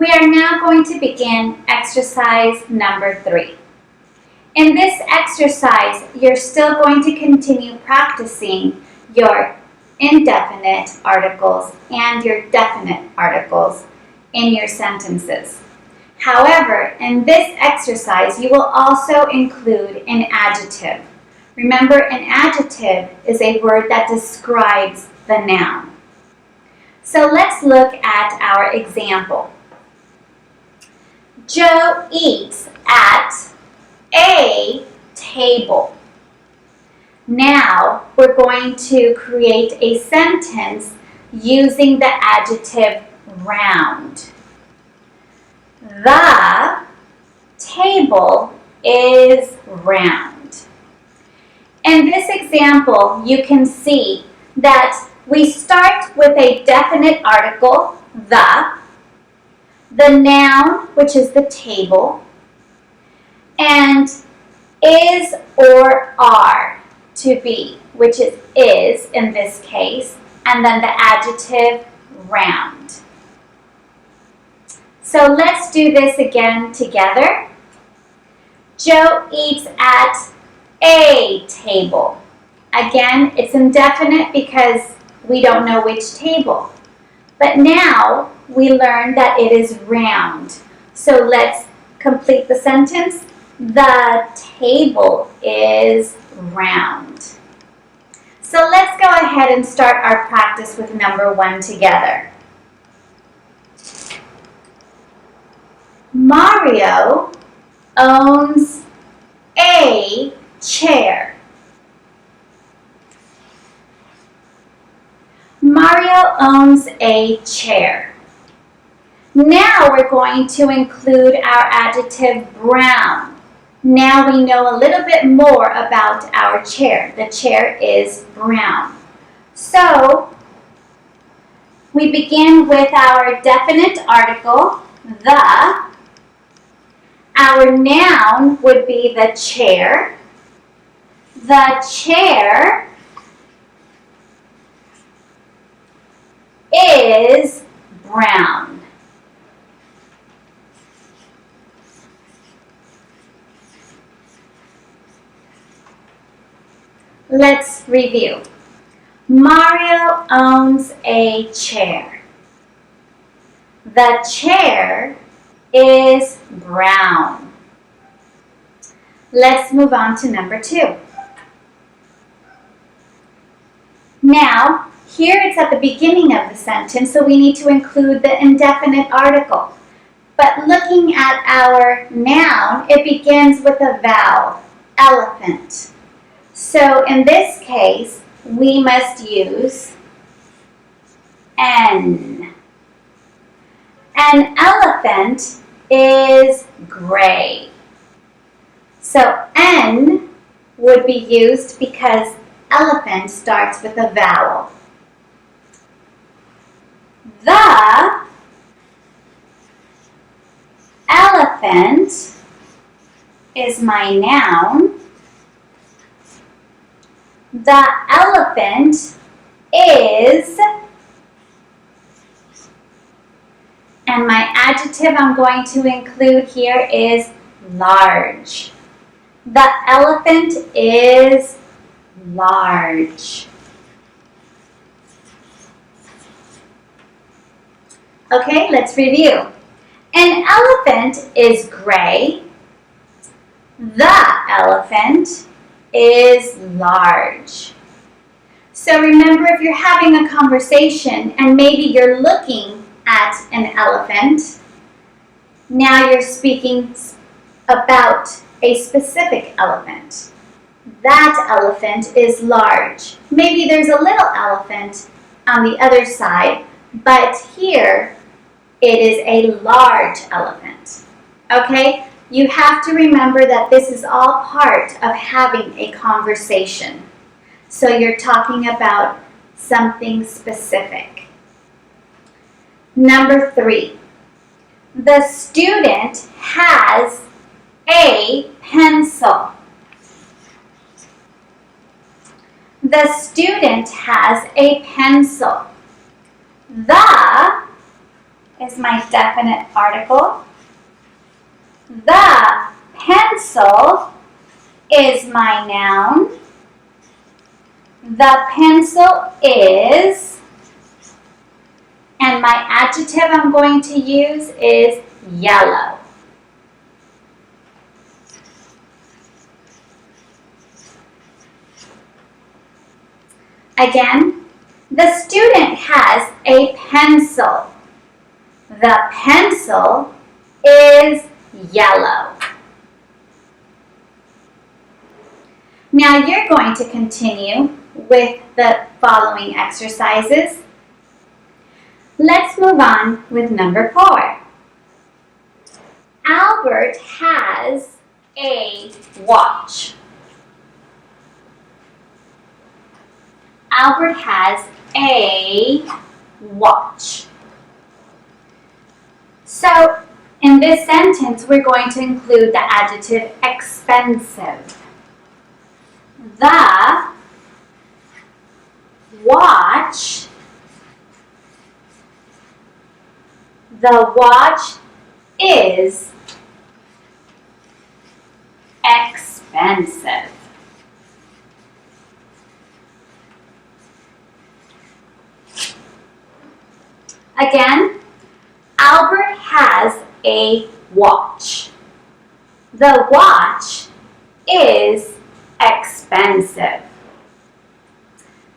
We are now going to begin exercise number 3. In this exercise, you're still going to continue practicing your indefinite articles and your definite articles in your sentences. However, in this exercise, you will also include an adjective. Remember, an adjective is a word that describes the noun. So let's look at our example. Joe eats at a table. Now we're going to create a sentence using the adjective round. The table is round. In this example, you can see that we start with a definite article, the noun, which is the table, and is or are, to be, which is in this case, and then the adjective round. So let's do this again together. Joe eats at a table. Again, it's indefinite because we don't know which table. But now we learned that it is round. So let's complete the sentence. The table is round. So let's go ahead and start our practice with number 1 together. Mario owns a chair. Mario owns a chair. Now we're going to include our adjective brown. Now we know a little bit more about our chair. The chair is brown. So we begin with our definite article, the. Our noun would be the chair. The chair is brown. Let's review. Mario owns a chair. The chair is brown. Let's move on to number 2. Now, here it's at the beginning of the sentence, so we need to include the indefinite article. But looking at our noun, it begins with a vowel, elephant. So in this case, we must use N. An elephant is gray. So N would be used because elephant starts with a vowel. The elephant is my noun. The elephant is, and my adjective I'm going to include here is large. The elephant is large. Okay, let's review. An elephant is gray. The elephant is large. So remember, if you're having a conversation and maybe you're looking at an elephant, now you're speaking about a specific elephant. That elephant is large. Maybe there's a little elephant on the other side, but here it is a large elephant. Okay? You have to remember that this is all part of having a conversation. So you're talking about something specific. Number 3. The student has a pencil. The student has a pencil. The is my definite article. The pencil is my noun. The pencil is, and my adjective I'm going to use is yellow. Again, the student has a pencil. The pencil is yellow. Now you're going to continue with the following exercises. Let's move on with number 4. Albert has a watch. Albert has a watch. So in this sentence, we're going to include the adjective expensive. The watch is expensive. Again, Albert has a watch. The watch is expensive.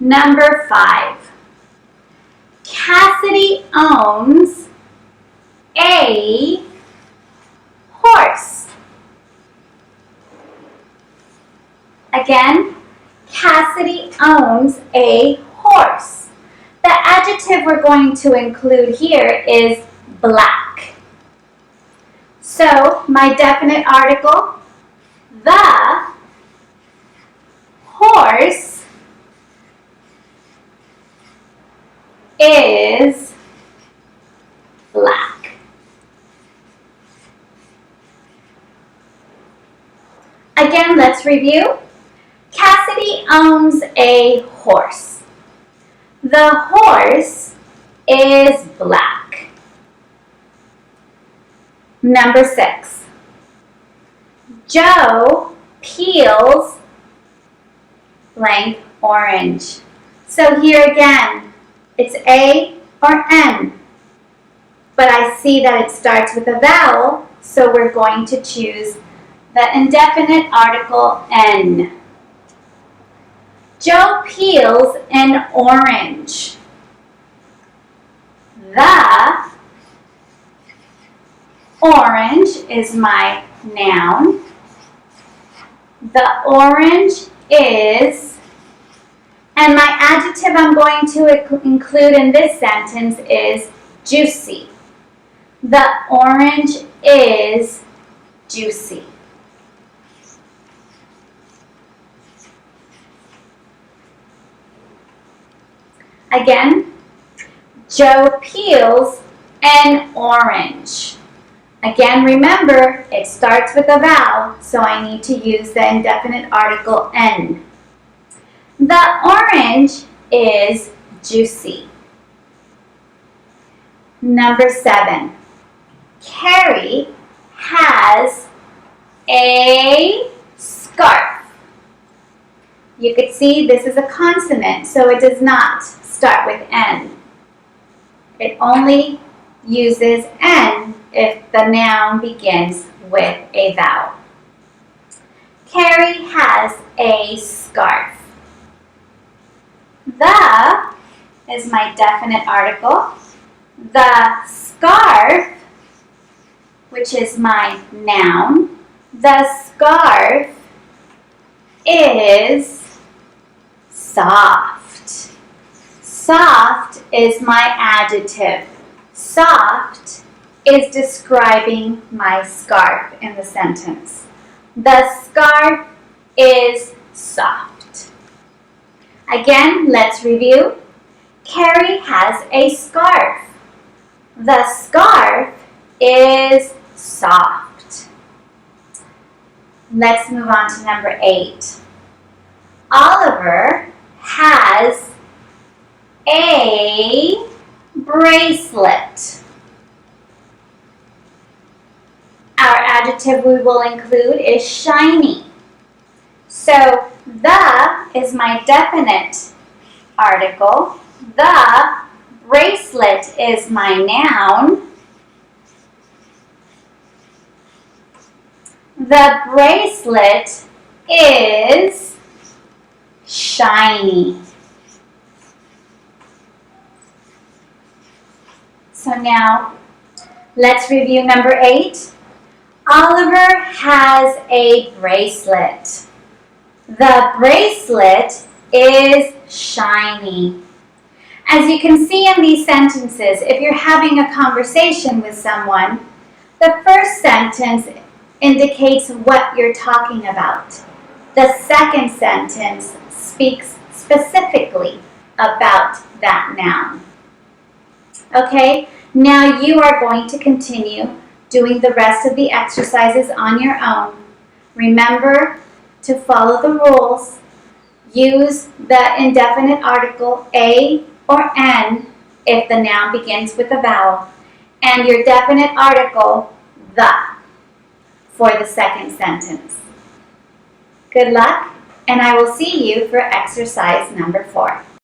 Number 5. Cassidy owns a horse. Again, Cassidy owns a horse. The adjective we're going to include here is black. So, my definite article, the horse is black. Again, let's review. Cassidy owns a horse. The horse is black. Number 6. Joe peels blank orange. So here again, it's A or N. But I see that it starts with a vowel, so we're going to choose the indefinite article N. Joe peels an orange. The orange is my noun. The orange is, and my adjective I'm going to include in this sentence is juicy. The orange is juicy. Again, Joe peels an orange. Again, remember, it starts with a vowel, so I need to use the indefinite article N. The orange is juicy. Number 7. Carrie has a scarf. You could see this is a consonant, so it does not start with N. It only uses N if the noun begins with a vowel. Carrie has a scarf. The is my definite article. The scarf, which is my noun, the scarf is soft. Soft is my adjective. Soft is describing my scarf in the sentence. The scarf is soft. Again, let's review. Carrie has a scarf. The scarf is soft. Let's move on to number 8. Oliver has a bracelet. Our adjective we will include is shiny. So the is my definite article. The bracelet is my noun. The bracelet is shiny. So now, let's review number 8. Oliver has a bracelet. The bracelet is shiny. As you can see in these sentences, if you're having a conversation with someone, the first sentence indicates what you're talking about. The second sentence speaks specifically about that noun. Okay, now you are going to continue doing the rest of the exercises on your own. Remember to follow the rules. Use the indefinite article a or n if the noun begins with a vowel, and your definite article the for the second sentence. Good luck, and I will see you for exercise number 4.